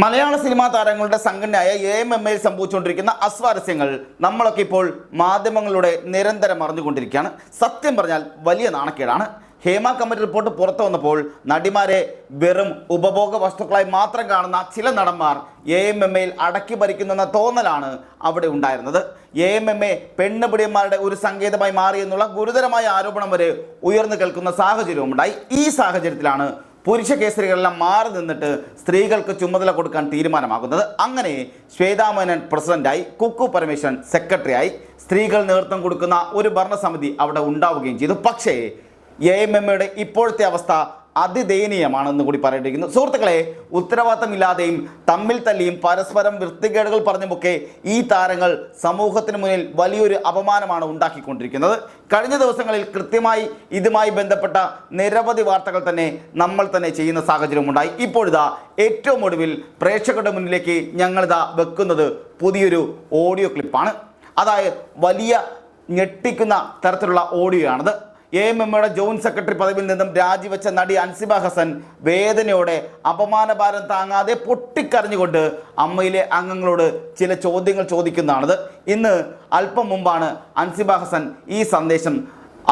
മലയാള cinema താരങ്ങളുടെ സംഘടനയായ AMMയിൽ സംഭവിച്ചുകൊണ്ടിരിക്കുന്ന അസ്വാരസ്യങ്ങൾ നമ്മളൊക്കെ ഇപ്പോൾ മാധ്യമങ്ങളുടെ നിരന്തരം അറിഞ്ഞുകൊണ്ടിരിക്കുകയാണ്. സത്യം പറഞ്ഞാൽ വലിയ നാണക്കേടാണ്. ഹേമ കമ്മിറ്റി റിപ്പോർട്ട് പുറത്തു വന്നപ്പോൾ നടിമാരെ വെറും ഉപഭോഗ വസ്തുക്കളായി മാത്രം കാണുന്ന ചില നടന്മാർ AMMയിൽ അടക്കി ഭരിക്കുന്നെന്ന തോന്നലാണ് അവിടെ ഉണ്ടായിരുന്നത്. AMMA പെണ്ണുപിടിയന്മാരുടെ ഒരു സങ്കേതമായി മാറിയെന്നുള്ള ഗുരുതരമായ ആരോപണം വരെ ഉയർന്നു കേൾക്കുന്ന സാഹചര്യവുമുണ്ടായി. ഈ സാഹചര്യത്തിലാണ് പുരുഷ കേസരികളെല്ലാം മാറി നിന്നിട്ട് സ്ത്രീകൾക്ക് ചുമതല കൊടുക്കാൻ തീരുമാനമാകുന്നത്. അങ്ങനെ ശ്വേതാ മേനോൻ പ്രസിഡന്റായി, കുക്കു പരമേശ്വരൻ സെക്രട്ടറിയായി, സ്ത്രീകൾ നേതൃത്വം കൊടുക്കുന്ന ഒരു ഭരണസമിതി അവിടെ ഉണ്ടാവുകയും ചെയ്തു. പക്ഷേ AMMയുടെ ഇപ്പോഴത്തെ അവസ്ഥ അതിദയനീയമാണെന്ന് കൂടി പറയേണ്ടിയിരിക്കുന്നു. സുഹൃത്തുക്കളെ, ഉത്തരവാദിത്തമില്ലാതെയും തമ്മിൽ തല്ലിയും പരസ്പരം വൃത്തികേടുകൾ പറഞ്ഞുമൊക്കെ ഈ താരങ്ങൾ സമൂഹത്തിന് മുന്നിൽ വലിയൊരു അപമാനമാണ് ഉണ്ടാക്കിക്കൊണ്ടിരിക്കുന്നത്. കഴിഞ്ഞ ദിവസങ്ങളിൽ കൃത്യമായി ഇതുമായി ബന്ധപ്പെട്ട നിരവധി വാർത്തകൾ തന്നെ നമ്മൾ തന്നെ ചെയ്യുന്ന സാഹചര്യമുണ്ടായി. ഇപ്പോഴിതാ ഏറ്റവും ഒടുവിൽ പ്രേക്ഷകരുടെ മുന്നിലേക്ക് ഞങ്ങളിതാ വെക്കുന്നത് പുതിയൊരു ഓഡിയോ ക്ലിപ്പാണ്. അതായത് വലിയ ഞെട്ടിക്കുന്ന തരത്തിലുള്ള ഓഡിയോ ആണത്. AMMയുടെ ജോയിന്റ് സെക്രട്ടറി പദവിയിൽ നിന്നും രാജിവെച്ച നടി അൻസിബ ഹസൻ വേദനയോടെ അപമാനഭാരം താങ്ങാതെ പൊട്ടിക്കരഞ്ഞുകൊണ്ട് അമ്മയിലെ അംഗങ്ങളോട് ചില ചോദ്യങ്ങൾ ചോദിക്കുന്നതാണത്. ഇന്ന് അല്പം മുമ്പാണ് അൻസിബ ഹസൻ ഈ സന്ദേശം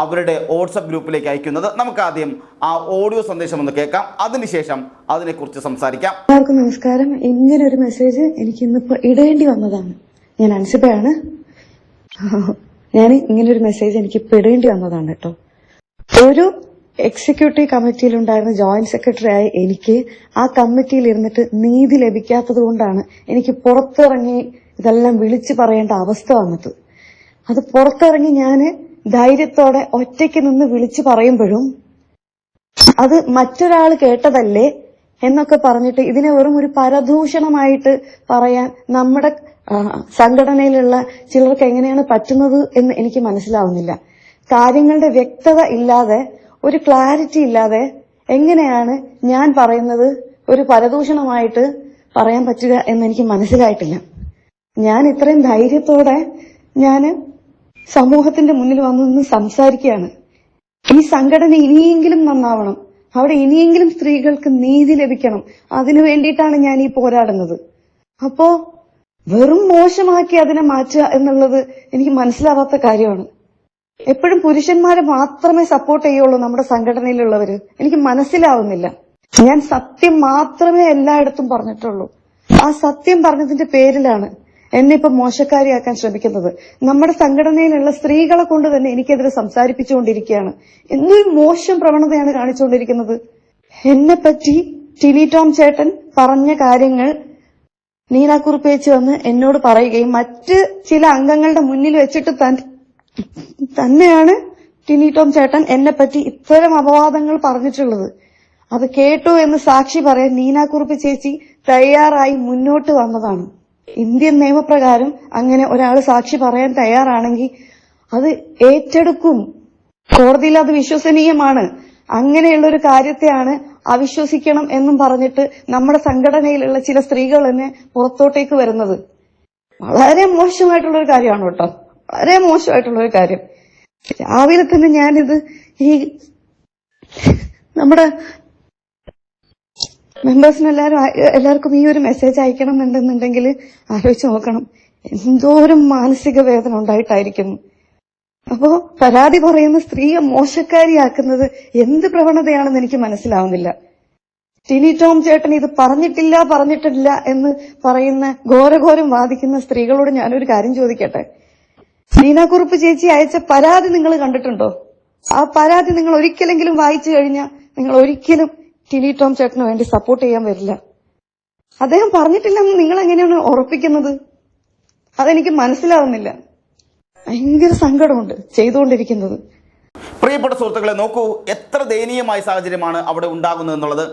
അവരുടെ വാട്സപ്പ് ഗ്രൂപ്പിലേക്ക് അയക്കുന്നത്. നമുക്കാദ്യം ആ ഓഡിയോ സന്ദേശം ഒന്ന് കേൾക്കാം, അതിനുശേഷം അതിനെക്കുറിച്ച് സംസാരിക്കാം. എല്ലാവർക്കും നമസ്കാരം. ഇങ്ങനെ ഒരു മെസ്സേജ് എനിക്ക് ഇന്നിപ്പോ ഇടേണ്ടി വന്നതാണ്. ഞാൻ അൻസിബയാണ്. ഞാൻ ഇങ്ങനെ ഒരു മെസ്സേജ് എനിക്ക് ഇപ്പൊ ഇടേണ്ടി വന്നതാണ് കേട്ടോ. ഒരു എക്സിക്യൂട്ടീവ് കമ്മിറ്റിയിൽ ഉണ്ടായിരുന്ന ജോയിന്റ് സെക്രട്ടറി ആയി എനിക്ക് ആ കമ്മിറ്റിയിൽ ഇരുന്നിട്ട് നീതി ലഭിക്കാത്തത് കൊണ്ടാണ് എനിക്ക് പുറത്തിറങ്ങി ഇതെല്ലാം വിളിച്ചു പറയേണ്ട അവസ്ഥ വന്നത്. അത് പുറത്തിറങ്ങി ഞാൻ ധൈര്യത്തോടെ ഒറ്റയ്ക്ക് നിന്ന് വിളിച്ചു പറയുമ്പോഴും അത് മറ്റൊരാൾ കേട്ടതല്ലേ എന്നൊക്കെ പറഞ്ഞിട്ട് ഇതിനെ വെറും ഒരു പരദൂഷണമായിട്ട് പറയാൻ നമ്മുടെ സംഘടനയിലുള്ള ചിലർക്ക് എങ്ങനെയാണ് പറ്റുന്നത് എന്ന് എനിക്ക് മനസ്സിലാവുന്നില്ല. കാര്യങ്ങളുടെ വ്യക്തത ഇല്ലാതെ, ഒരു ക്ലാരിറ്റി ഇല്ലാതെ എങ്ങനെയാണ് ഞാൻ പറയുന്നത് ഒരു പരദൂഷണമായിട്ട് പറയാൻ പറ്റുക എന്ന് എനിക്ക് മനസ്സിലായിട്ടില്ല. ഞാൻ ഇത്രയും ധൈര്യത്തോടെ ഞാൻ സമൂഹത്തിന്റെ മുന്നിൽ വന്നു നിന്ന് സംസാരിക്കുകയാണ്. ഈ സംഘടന ഇനിയെങ്കിലും നന്നാവണം, അവിടെ ഇനിയെങ്കിലും സ്ത്രീകൾക്ക് നീതി ലഭിക്കണം, അതിനു വേണ്ടിയിട്ടാണ് ഞാൻ ഈ പോരാടുന്നത്. അപ്പോ വെറും മോശമാക്കി അതിനെ മാറ്റുക എന്നുള്ളത് എനിക്ക് മനസ്സിലാവാത്ത കാര്യമാണ്. എപ്പോഴും പുരുഷന്മാരെ മാത്രമേ സപ്പോർട്ട് ചെയ്യുള്ളൂ നമ്മുടെ സംഘടനയിലുള്ളവര്. എനിക്ക് മനസ്സിലാവുന്നില്ല. ഞാൻ സത്യം മാത്രമേ എല്ലായിടത്തും പറഞ്ഞിട്ടുള്ളൂ. ആ സത്യം പറഞ്ഞതിന്റെ പേരിലാണ് എന്നെ ഇപ്പൊ മോശക്കാരിയാക്കാൻ ശ്രമിക്കുന്നത്. നമ്മുടെ സംഘടനയിലുള്ള സ്ത്രീകളെ കൊണ്ട് തന്നെ എനിക്കെതിരെ സംസാരിപ്പിച്ചുകൊണ്ടിരിക്കുകയാണ്. എന്തൊരു മോശം പ്രവണതയാണ് കാണിച്ചുകൊണ്ടിരിക്കുന്നത്. എന്നെ പറ്റി ടിനി ടോം ചേട്ടൻ പറഞ്ഞ കാര്യങ്ങൾ നീനാക്കുറുപ്പ് ചേച്ചി വന്ന് എന്നോട് പറയുകയും മറ്റ് ചില അംഗങ്ങളുടെ മുന്നിൽ വെച്ചിട്ട് തന്നെയാണ് ടിനി ടോം ചേട്ടൻ എന്നെ പറ്റി ഇത്തരം അപവാദങ്ങൾ പറഞ്ഞിട്ടുള്ളത്. അത് കേട്ടു എന്ന് സാക്ഷി പറയാൻ നീനാക്കുറുപ്പ് ചേച്ചി തയ്യാറായി മുന്നോട്ട് വന്നതാണ്. ഇന്ത്യൻ നിയമപ്രകാരം അങ്ങനെ ഒരാൾ സാക്ഷി പറയാൻ തയ്യാറാണെങ്കിൽ അത് ഏറ്റെടുക്കും. കോടതിയിൽ അത് വിശ്വസനീയമാണ്. അങ്ങനെയുള്ളൊരു കാര്യത്തെയാണ് അവിശ്വസിക്കണം എന്നും പറഞ്ഞിട്ട് നമ്മുടെ സംഘടനയിലുള്ള ചില സ്ത്രീകൾ തന്നെ പുറത്തോട്ടേക്ക് വരുന്നത്. വളരെ മോശമായിട്ടുള്ളൊരു കാര്യമാണ് കേട്ടോ, വളരെ മോശമായിട്ടുള്ളൊരു കാര്യം. രാവിലെ തന്നെ ഞാനിത് ഈ നമ്മുടെ മെമ്പേഴ്സിന് എല്ലാവർക്കും ഈ ഒരു മെസ്സേജ് അയക്കണം എന്നുണ്ടെന്നുണ്ടെങ്കിൽ ആലോചിച്ച് നോക്കണം എന്തോരം മാനസിക വേദന ഉണ്ടായിട്ടായിരിക്കുന്നു. അപ്പോ പരാതി പറയുന്ന സ്ത്രീയെ മോശക്കാരിയാക്കുന്നത് എന്ത് പ്രവണതയാണെന്ന് എനിക്ക് മനസ്സിലാവുന്നില്ല. ടിനി ടോം ചേട്ടൻ ഇത് പറഞ്ഞിട്ടില്ല എന്ന് പറയുന്ന ഘോരഘോരം വാദിക്കുന്ന സ്ത്രീകളോട് ഞാനൊരു കാര്യം ചോദിക്കട്ടെ. നീനാക്കുറുപ്പ് ചേച്ചി അയച്ച പരാതി നിങ്ങൾ കണ്ടിട്ടുണ്ടോ? ആ പരാതി നിങ്ങൾ ഒരിക്കലെങ്കിലും വായിച്ചു കഴിഞ്ഞാൽ നിങ്ങൾ ഒരിക്കലും ടിനി ടോം ചേട്ടന് വേണ്ടി സപ്പോർട്ട് ചെയ്യാൻ വരില്ല. അദ്ദേഹം പറഞ്ഞിട്ടില്ലെന്ന് നിങ്ങൾ എങ്ങനെയാണ് ഉറപ്പിക്കുന്നത്? അതെനിക്ക് മനസ്സിലാവുന്നില്ല. ഭയങ്കര സങ്കടമുണ്ട് ചെയ്തുകൊണ്ടിരിക്കുന്നത്. പ്രിയപ്പെട്ട സുഹൃത്തുക്കളെ, നോക്കൂ എത്ര ദയനീയമായ സാഹചര്യമാണ് അവിടെ ഉണ്ടാകുന്നത് എന്നുള്ളത്.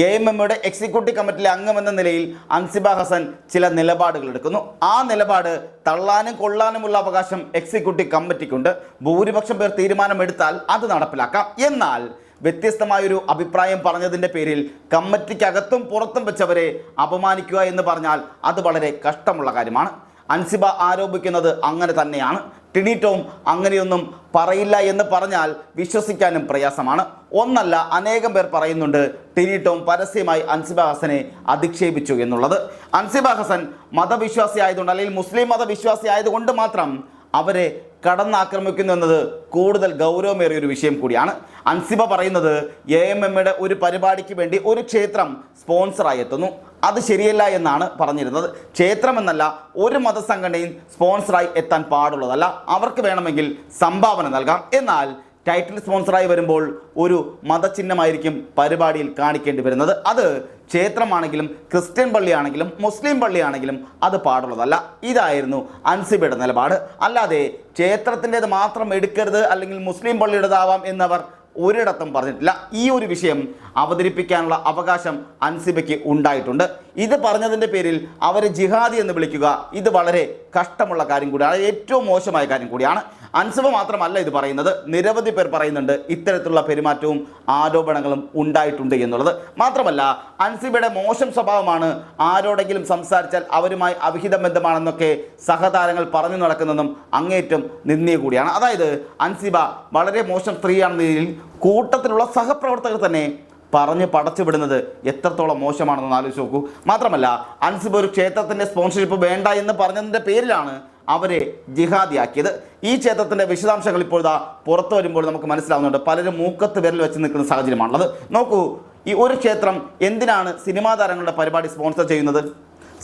AMMയുടെ എക്സിക്യൂട്ടീവ് കമ്മിറ്റിയിലെ അംഗമെന്ന നിലയിൽ അൻസിബ ഹസൻ ചില നിലപാടുകൾ എടുക്കുന്നു. ആ നിലപാട് തള്ളാനും കൊള്ളാനുമുള്ള അവകാശം എക്സിക്യൂട്ടീവ് കമ്മിറ്റിക്കുണ്ട്. ഭൂരിപക്ഷം പേർ തീരുമാനമെടുത്താൽ അത് നടപ്പിലാക്കാം. എന്നാൽ വ്യത്യസ്തമായൊരു അഭിപ്രായം പറഞ്ഞതിൻ്റെ പേരിൽ കമ്മിറ്റിക്കകത്തും പുറത്തും വെച്ചവരെ അപമാനിക്കുക എന്ന് പറഞ്ഞാൽ അത് വളരെ കഷ്ടമുള്ള കാര്യമാണ്. അൻസിബ ആരോപിക്കുന്നത് അങ്ങനെ തന്നെയാണ്. ടിനി ടോം അങ്ങനെയൊന്നും പറയില്ല എന്ന് പറഞ്ഞാൽ വിശ്വസിക്കാനും പ്രയാസമാണ്. ഒന്നല്ല അനേകം പേർ പറയുന്നുണ്ട് ടിനി ടോം പരസ്യമായി അൻസിബ ഹസനെ അധിക്ഷേപിച്ചു എന്നുള്ളത്. അൻസിബ ഹസൻ മതവിശ്വാസി ആയതുകൊണ്ട് അല്ലെങ്കിൽ മുസ്ലിം മതവിശ്വാസി ആയതുകൊണ്ട് മാത്രം അവരെ കടന്നാക്രമിക്കുന്നു എന്നത് കൂടുതൽ ഗൗരവമേറിയൊരു വിഷയം കൂടിയാണ്. അൻസിബ പറയുന്നത് AMMയുടെ ഒരു പരിപാടിക്ക് വേണ്ടി ഒരു ക്ഷേത്രം സ്പോൺസറായി എത്തുന്നു, അത് ശരിയല്ല എന്നാണ് പറഞ്ഞിരുന്നത്. ക്ഷേത്രമെന്നല്ല ഒരു മതസംഘടനയും സ്പോൺസറായി എത്താൻ പാടുള്ളതല്ല. അവർക്ക് വേണമെങ്കിൽ സംഭാവന നൽകാം. എന്നാൽ ടൈറ്റിൽ സ്പോൺസറായി വരുമ്പോൾ ഒരു മതചിഹ്നമായിരിക്കും പരിപാടിയിൽ കാണിക്കേണ്ടി വരുന്നത്. അത് ക്ഷേത്രമാണെങ്കിലും ക്രിസ്ത്യൻ പള്ളിയാണെങ്കിലും മുസ്ലിം പള്ളിയാണെങ്കിലും അത് പാടുള്ളതല്ല. ഇതായിരുന്നു അൻസിബയുടെ നിലപാട്. അല്ലാതെ ക്ഷേത്രത്തിൻ്റേത് മാത്രം എടുക്കരുത് അല്ലെങ്കിൽ മുസ്ലിം പള്ളിയുടേതാവാം എന്നവർ ഒരിടത്തും പറഞ്ഞിട്ടില്ല. ഈ ഒരു വിഷയം അവതരിപ്പിക്കാനുള്ള അവകാശം അൻസിബയ്ക്ക് ഉണ്ടായിട്ടുണ്ട്. ഇത് പറഞ്ഞതിൻ്റെ പേരിൽ അവരെ ജിഹാദി എന്ന് വിളിക്കുക ഇത് വളരെ കഷ്ടമുള്ള കാര്യം കൂടിയാണ്, ഏറ്റവും മോശമായ കാര്യം കൂടിയാണ്. അൻസിബ മാത്രമല്ല ഇത് പറയുന്നത്, നിരവധി പേർ പറയുന്നുണ്ട് ഇത്തരത്തിലുള്ള പെരുമാറ്റവും ആരോപണങ്ങളും ഉണ്ടായിട്ടുണ്ട് എന്നുള്ളത്. മാത്രമല്ല അൻസിബയുടെ മോശം സ്വഭാവമാണ്, ആരോടെങ്കിലും സംസാരിച്ചാൽ അവരുമായി അവിഹിത ബന്ധമാണെന്നൊക്കെ സഹതാരങ്ങൾ പറഞ്ഞു നടക്കുന്നതും അങ്ങേറ്റം നിന്ദിയ കൂടിയാണ്. അതായത് അൻസിബ വളരെ മോശം സ്ത്രീയാണെന്ന രീതിയിൽ കൂട്ടത്തിലുള്ള സഹപ്രവർത്തകർ തന്നെ പറഞ്ഞ് പടച്ചുവിടുന്നത് എത്രത്തോളം മോശമാണെന്ന് ആലോചിച്ച് നോക്കൂ. മാത്രമല്ല അൻസിബ ഒരു ക്ഷേത്രത്തിൻ്റെ സ്പോൺസർഷിപ്പ് വേണ്ട എന്ന് പറഞ്ഞതിൻ്റെ പേരിലാണ് അവരെ ജിഹാദിയാക്കിയത്. ഈ ക്ഷേത്രത്തിൻ്റെ വിശദാംശങ്ങൾ ഇപ്പോഴാ പുറത്തു വരുമ്പോൾ നമുക്ക് മനസ്സിലാവുന്നുണ്ട്. പലരും മൂക്കത്ത് വിരൽ വെച്ച് നിൽക്കുന്ന സാഹചര്യമാണുള്ളത്. നോക്കൂ, ഈ ഒരു ക്ഷേത്രം എന്തിനാണ് സിനിമാ താരങ്ങളുടെ പരിപാടി സ്പോൺസർ ചെയ്യുന്നത്?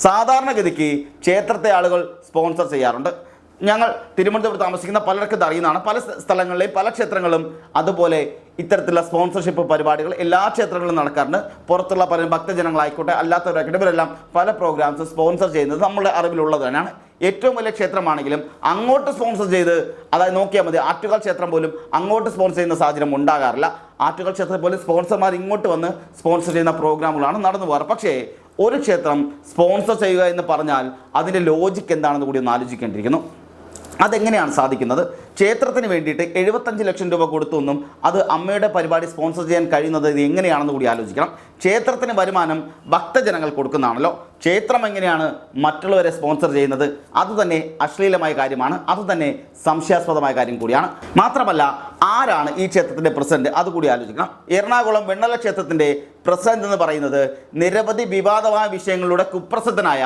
സാധാരണഗതിക്ക് ക്ഷേത്രത്തെ ആളുകൾ സ്പോൺസർ ചെയ്യാറുണ്ട്. ഞങ്ങൾ തിരുവനന്തപുരത്ത് താമസിക്കുന്ന പലർക്കും അറിയുന്നതാണ്. പല സ്ഥലങ്ങളിലെയും പല ക്ഷേത്രങ്ങളും അതുപോലെ ഇത്തരത്തിലുള്ള സ്പോൺസർഷിപ്പ് പരിപാടികൾ എല്ലാ ക്ഷേത്രങ്ങളിലും നടക്കാറുണ്ട്. പുറത്തുള്ള പല ഭക്തജനങ്ങളായിക്കോട്ടെ അല്ലാത്തവരായിക്കോട്ടെ ഇവരെല്ലാം പല പ്രോഗ്രാംസ് സ്പോൺസർ ചെയ്യുന്നത് നമ്മുടെ അറിവിലുള്ളത് തന്നെയാണ്. ഏറ്റവും വലിയ ക്ഷേത്രമാണെങ്കിലും അങ്ങോട്ട് സ്പോൺസർ ചെയ്ത്, അതായത് നോക്കിയാൽ മതി, ആറ്റുകാൽ ക്ഷേത്രം പോലും അങ്ങോട്ട് സ്പോൺസർ ചെയ്യുന്ന സാഹചര്യം ഉണ്ടാകാറില്ല. ആറ്റുകാൽ ക്ഷേത്രത്തിൽ പോലും സ്പോൺസർമാർ ഇങ്ങോട്ട് വന്ന് സ്പോൺസർ ചെയ്യുന്ന പ്രോഗ്രാമുകളാണ് നടന്നു പോകാറ്. പക്ഷേ ഒരു ക്ഷേത്രം സ്പോൺസർ ചെയ്യുക എന്ന് പറഞ്ഞാൽ അതിൻ്റെ ലോജിക്ക് എന്താണെന്ന് കൂടി ഒന്ന് ആലോചിക്കേണ്ടിയിരിക്കുന്നു. അതെങ്ങനെയാണ് സാധിക്കുന്നത്? ക്ഷേത്രത്തിന് വേണ്ടിയിട്ട് 75 ലക്ഷം രൂപ കൊടുത്തൊന്നും അത് അമ്മയുടെ പരിപാടി സ്പോൺസർ ചെയ്യാൻ കഴിയുന്നത് ഇത് എങ്ങനെയാണെന്ന് കൂടി ആലോചിക്കണം. ക്ഷേത്രത്തിന് വരുമാനം ഭക്തജനങ്ങൾ കൊടുക്കുന്നതാണല്ലോ. ക്ഷേത്രം എങ്ങനെയാണ് മറ്റുള്ളവരെ സ്പോൺസർ ചെയ്യുന്നത്? അതുതന്നെ അശ്ലീലമായ കാര്യമാണ്, അതുതന്നെ സംശയാസ്പദമായ കാര്യം കൂടിയാണ്. മാത്രമല്ല ആരാണ് ഈ ക്ഷേത്രത്തിൻ്റെ പ്രസിഡന്റ് അതുകൂടി ആലോചിക്കണം. എറണാകുളം വെണ്ണല ക്ഷേത്രത്തിൻ്റെ പ്രസിഡന്റ് എന്ന് പറയുന്നത് നിരവധി വിവാദമായ വിഷയങ്ങളുടെ കുപ്രസിദ്ധനായ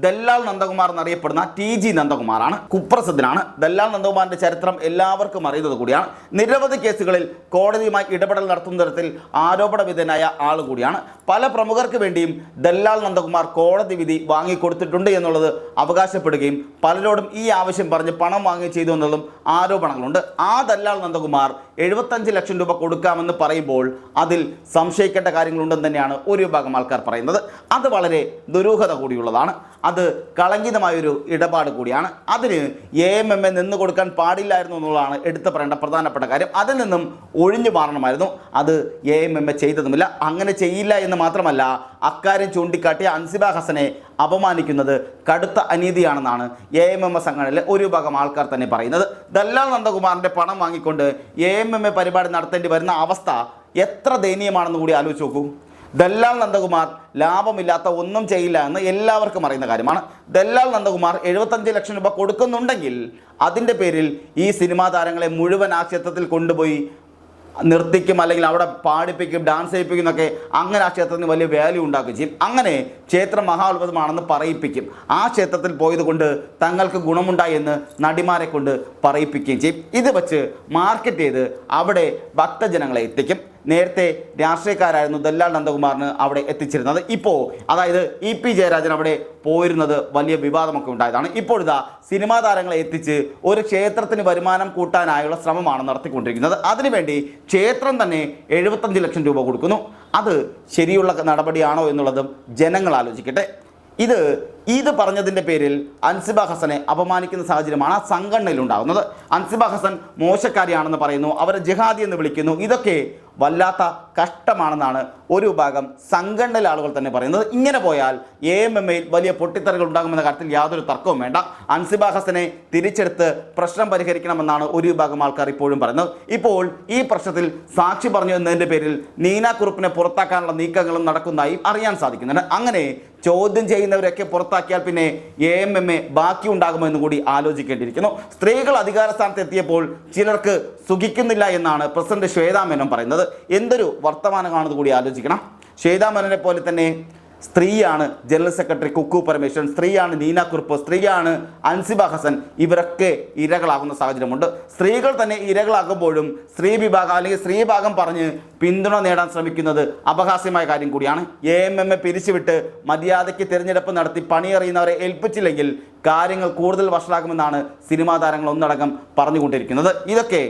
ദല്ലാൽ നന്ദകുമാർ എന്നറിയപ്പെടുന്ന TG നന്ദകുമാറാണ്. കുപ്രസിദ്ധനാണ്. ദല്ലാൽ നന്ദകുമാറിൻ്റെ ചരിത്രം എല്ലാവർക്കും അറിയുന്നത് കൂടിയാണ്. നിരവധി കേസുകളിൽ കോടതിയുമായി ഇടപെടൽ നടത്തുന്ന തരത്തിൽ ആരോപണ വിധേയനായ ആൾ കൂടിയാണ്. പല പ്രമുഖർക്ക് വേണ്ടിയും ദല്ലാൽ നന്ദകുമാർ കോടതി വിധി വാങ്ങിക്കൊടുത്തിട്ടുണ്ട് എന്നുള്ളത് അവകാശപ്പെടുകയും പലരോടും ഈ ആവശ്യം പറഞ്ഞ് പണം വാങ്ങുകയും ചെയ്തു എന്നുള്ളതും ആരോപണങ്ങളുണ്ട്. ആ ദല്ലാൽ നന്ദകുമാർ 75 ലക്ഷം രൂപ കൊടുക്കാമെന്ന് പറയുമ്പോൾ അതിൽ സംശയിക്കേണ്ട കാര്യങ്ങളുണ്ടെന്ന് തന്നെയാണ് ഒരു വിഭാഗം ആൾക്കാർ പറയുന്നത്. അത് വളരെ ദുരൂഹത കൂടിയുള്ളതാണ്. അത് കളങ്കിതമായൊരു ഇടപാട് കൂടിയാണ്. അതിന് AMM നിന്ന് കൊടുക്കാൻ പാടില്ലായിരുന്നു എന്നുള്ളതാണ് എടുത്തു പറയേണ്ട പ്രധാനപ്പെട്ട കാര്യം. അതിൽ നിന്നും ഒഴിഞ്ഞു മാറണമായിരുന്നു. അത് AMM ചെയ്തതുമില്ല. അങ്ങനെ ചെയ്യില്ല എന്ന് മാത്രമല്ല, അക്കാര്യം ചൂണ്ടിക്കാട്ടിയ അൻസിബ ഹസനെ അപമാനിക്കുന്നത് കടുത്ത അനീതിയാണെന്നാണ് AMM സംഘടനയിലെ ഒരു വിഭാഗം ആൾക്കാർ തന്നെ പറയുന്നത്. ദല്ലാൽ നന്ദകുമാറിൻ്റെ പണം വാങ്ങിക്കൊണ്ട് AMM പരിപാടി നടത്തേണ്ടി വരുന്ന അവസ്ഥ എത്ര ദയനീയമാണെന്ന് കൂടി ആലോചിച്ച് നോക്കൂ. ദല്ലാൽ നന്ദകുമാർ ലാഭമില്ലാത്ത ഒന്നും ചെയ്യില്ല എന്ന് എല്ലാവർക്കും അറിയുന്ന കാര്യമാണ്. ദല്ലാൽ നന്ദകുമാർ 75 ലക്ഷം രൂപ കൊടുക്കുന്നുണ്ടെങ്കിൽ അതിൻ്റെ പേരിൽ ഈ സിനിമാ താരങ്ങളെ മുഴുവൻ ആ ക്ഷേത്രത്തിൽ കൊണ്ടുപോയി നിർത്തിക്കും, അല്ലെങ്കിൽ അവിടെ പാടിപ്പിക്കും, ഡാൻസ് ചെയ്യിപ്പിക്കും എന്നൊക്കെ, അങ്ങനെ ആ ക്ഷേത്രത്തിന് വലിയ വാല്യൂ ഉണ്ടാക്കുകയും ചെയ്യും. അങ്ങനെ ക്ഷേത്രം മഹാത്ഭുതമാണെന്ന് പറയിപ്പിക്കും. ആ ക്ഷേത്രത്തിൽ പോയത് കൊണ്ട് തങ്ങൾക്ക് ഗുണമുണ്ടായി എന്ന് നടിമാരെ കൊണ്ട് പറയിപ്പിക്കുകയും ചെയ്യും. ഇത് വെച്ച് മാർക്കറ്റ് ചെയ്ത് അവിടെ ഭക്തജനങ്ങളെ എത്തിക്കും. നേരത്തെ രാഷ്ട്രീയക്കാരായിരുന്നു ദല്ലാൽ നന്ദകുമാറിന് അവിടെ എത്തിച്ചിരുന്നത്. ഇപ്പോൾ അതായത് EP ജയരാജൻ അവിടെ പോയിരുന്നത് വലിയ വിവാദമൊക്കെ ഉണ്ടായതാണ്. ഇപ്പോഴിതാ സിനിമാ താരങ്ങളെ എത്തിച്ച് ഒരു ക്ഷേത്രത്തിന് വരുമാനം കൂട്ടാനായുള്ള ശ്രമമാണ് നടത്തിക്കൊണ്ടിരിക്കുന്നത്. അതിനുവേണ്ടി ക്ഷേത്രം തന്നെ 75 ലക്ഷം രൂപ കൊടുക്കുന്നു. അത് ശരിയുള്ള നടപടിയാണോ എന്നുള്ളതും ജനങ്ങൾ ആലോചിക്കട്ടെ. ഇത് പറഞ്ഞതിൻ്റെ പേരിൽ അൻസിബ ഹസനെ അപമാനിക്കുന്ന സാഹചര്യമാണ് ആ സംഘടനയിൽ ഉണ്ടാകുന്നത്. അൻസിബ ഹസൻ മോശക്കാരിയാണെന്ന് പറയുന്നു, അവരെ ജിഹാദി എന്ന് വിളിക്കുന്നു. ഇതൊക്കെ വല്ലാത്ത കഷ്ടമാണെന്നാണ് ഒരു വിഭാഗം സംഘടനയിലെ ആളുകൾ തന്നെ പറയുന്നത്. ഇങ്ങനെ പോയാൽ AMMയിൽ വലിയ പൊട്ടിത്തെറികൾ ഉണ്ടാകുമെന്ന കാര്യത്തിൽ യാതൊരു തർക്കവും വേണ്ട. അൻസിബ ഹസനെ തിരിച്ചെടുത്ത് പ്രശ്നം പരിഹരിക്കണമെന്നാണ് ഒരു വിഭാഗം ആൾക്കാർ ഇപ്പോഴും പറയുന്നത്. ഇപ്പോൾ ഈ പ്രശ്നത്തിൽ സാക്ഷി പറഞ്ഞു എന്നതിൻ്റെ പേരിൽ നീന കുറുപ്പിനെ പുറത്താക്കാനുള്ള നീക്കങ്ങളും നടക്കുന്നതായി അറിയാൻ സാധിക്കുന്നുണ്ട്. അങ്ങനെ ചോദ്യം ചെയ്യുന്നവരൊക്കെ പുറത്താക്കിയാൽ പിന്നെ AMMA ബാക്കി ഉണ്ടാകുമോ എന്ന് കൂടി ആലോചിക്കേണ്ടിയിരിക്കുന്നു. സ്ത്രീകൾ അധികാര സ്ഥാനത്ത് എത്തിയപ്പോൾ ചിലർക്ക് സുഖിക്കുന്നില്ല എന്നാണ് പ്രസിഡന്റ് ശ്വേതാ മേനോൻ പറയുന്നത്. എന്തൊരു വർത്തമാനമാണെന്ന് കൂടി ആലോചിക്കണം. ശ്വേതാ മേനോനെ പോലെ തന്നെ സ്ത്രീയാണ് ജനറൽ സെക്രട്ടറി കുക്കു പരമേശ്വരൻ, സ്ത്രീയാണ് നീന കുറുപ്പ്, സ്ത്രീയാണ് അൻസിബ ഹസൻ. ഇവരൊക്കെ ഇരകളാകുന്ന സാഹചര്യമുണ്ട്. സ്ത്രീകൾ തന്നെ ഇരകളാകുമ്പോഴും സ്ത്രീ വിഭാഗം അല്ലെങ്കിൽ സ്ത്രീ ഭാഗം പറഞ്ഞ് പിന്തുണ നേടാൻ ശ്രമിക്കുന്നത് അപഹാസ്യമായ കാര്യം കൂടിയാണ്. AMMA പിരിച്ചുവിട്ട് മര്യാദയ്ക്ക് തിരഞ്ഞെടുപ്പ് നടത്തി പണിയറിയുന്നവരെ ഏൽപ്പിച്ചില്ലെങ്കിൽ കാര്യങ്ങൾ കൂടുതൽ വഷളാകുമെന്നാണ് സിനിമാ താരങ്ങൾ ഒന്നടങ്കം പറഞ്ഞുകൊണ്ടിരിക്കുന്നത്. ഇതൊക്കെ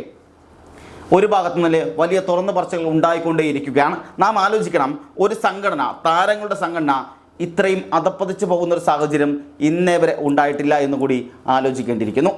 ഒരു ഭാഗത്തു നിന്ന് വലിയ തുറന്നു പറച്ചുകൾ ഉണ്ടായിക്കൊണ്ടേയിരിക്കുകയാണ്. നാം ആലോചിക്കണം, ഒരു സംഘടന, താരങ്ങളുടെ സംഘടന ഇത്രയും അധപ്പതിച്ചു പോകുന്ന ഒരു സാഹചര്യം ഇന്നേ വരെ ഉണ്ടായിട്ടില്ല എന്ന് കൂടി ആലോചിക്കേണ്ടിയിരിക്കുന്നു.